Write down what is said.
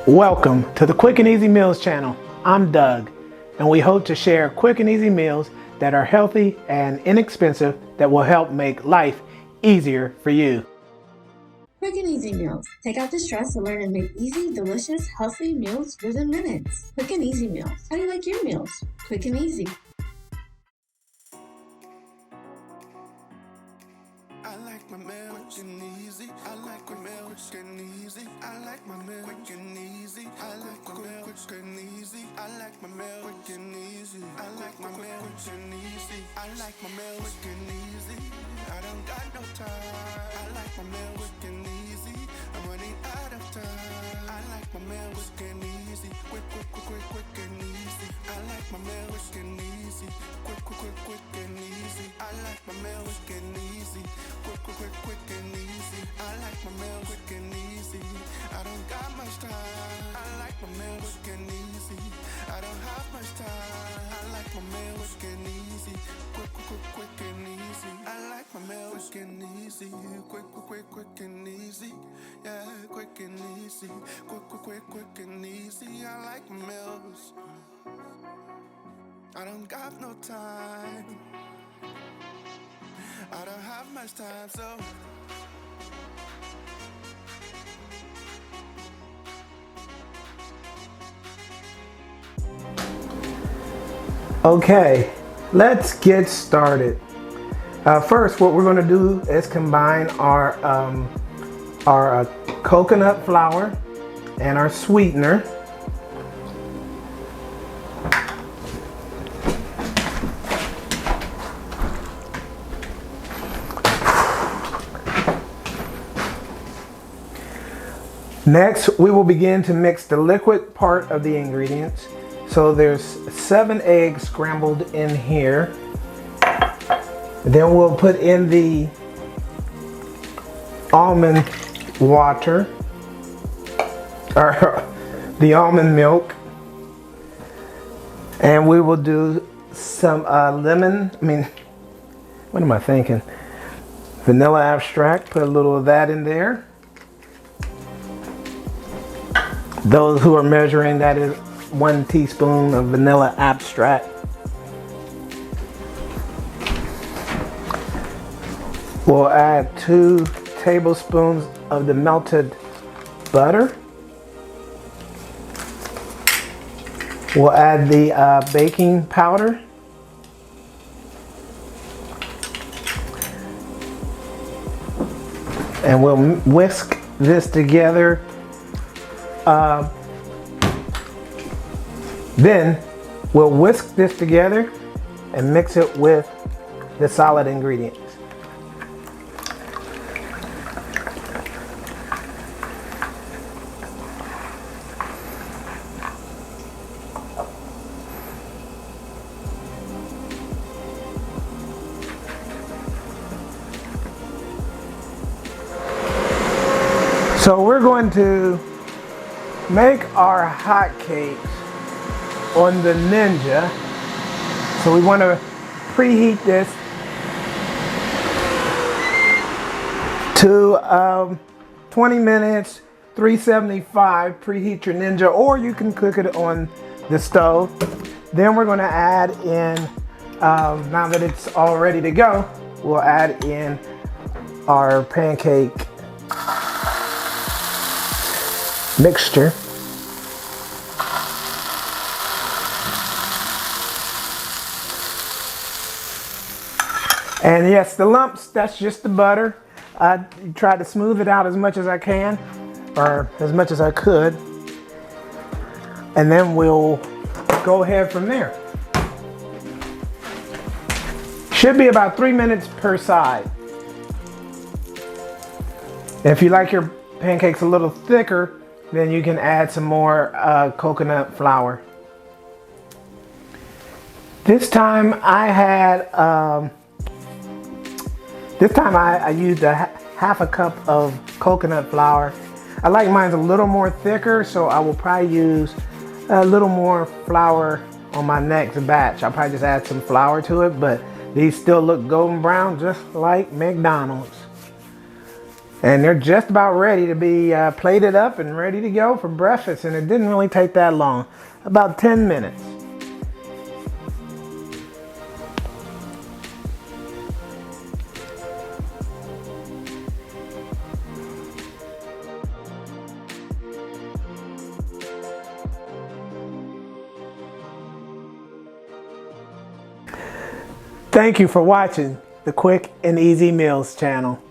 Welcome to the Quick and Easy Meals channel. I'm Doug, and we hope to share quick and easy meals that are healthy and inexpensive that will help make life easier for you. Quick and easy meals. Take out the stress and learn to make easy, delicious, healthy meals within minutes. Quick and easy meals. How do you like your meals? Quick and easy. I like my meal quick and easy. I like my meal quick and easy. I like my meal quick and easy. I like my meal quick and easy. I like my meal quick and easy. I like my meal quick and easy. I like my meal quick and easy. I don't got no time. I like my meal quick and easy. I'm running out of time. I like my meal quick and easy. Quick and easy. I like my meal quick and easy. Quick and easy. I like my meal quick and easy. Quick and easy. I like my meal quick and easy. I don't got much time. I like my meal quick and easy. I don't have much time. I like my meal quick and easy. Quick and easy. I like my meal quick and easy. Quick and easy. Yeah, quick and easy. Quick and easy. I like my meals. I don't got no time. I don't have much time, so Okay, let's get started. First, what we're going to do is combine our coconut flour and our sweetener. Next, we will begin to mix the liquid part of the ingredients. So there's 7 eggs scrambled in here. Then we'll put in the almond water, or the almond milk. And we will do some vanilla extract, put a little of that in there. Those who are measuring, that is 1 teaspoon of vanilla extract. We'll add 2 tablespoons of the melted butter. We'll add the baking powder. And we'll whisk this together. Then we'll whisk this together and mix it with the solid ingredients. So we're going to make our hot cakes on the Ninja. So we want to preheat this to 20 minutes, 375. Preheat your Ninja, or you can cook it on the stove. Then we're going to add in, now that it's all ready to go, we'll add in our pancake mixture. And yes, the lumps, that's just the butter. I tried to smooth it out as much as I can, or as much as I could. And then we'll go ahead from there. Should be about 3 minutes per side. If you like your pancakes a little thicker, then you can add some more coconut flour. This time I used a half a cup of coconut flour. I like mine a little more thicker, so I will probably use a little more flour on my next batch. I'll probably just add some flour to it, but these still look golden brown, just like McDonald's. And they're just about ready to be plated up and ready to go for breakfast. And it didn't really take that long, about 10 minutes. Thank you for watching the Quick and Easy Meals channel.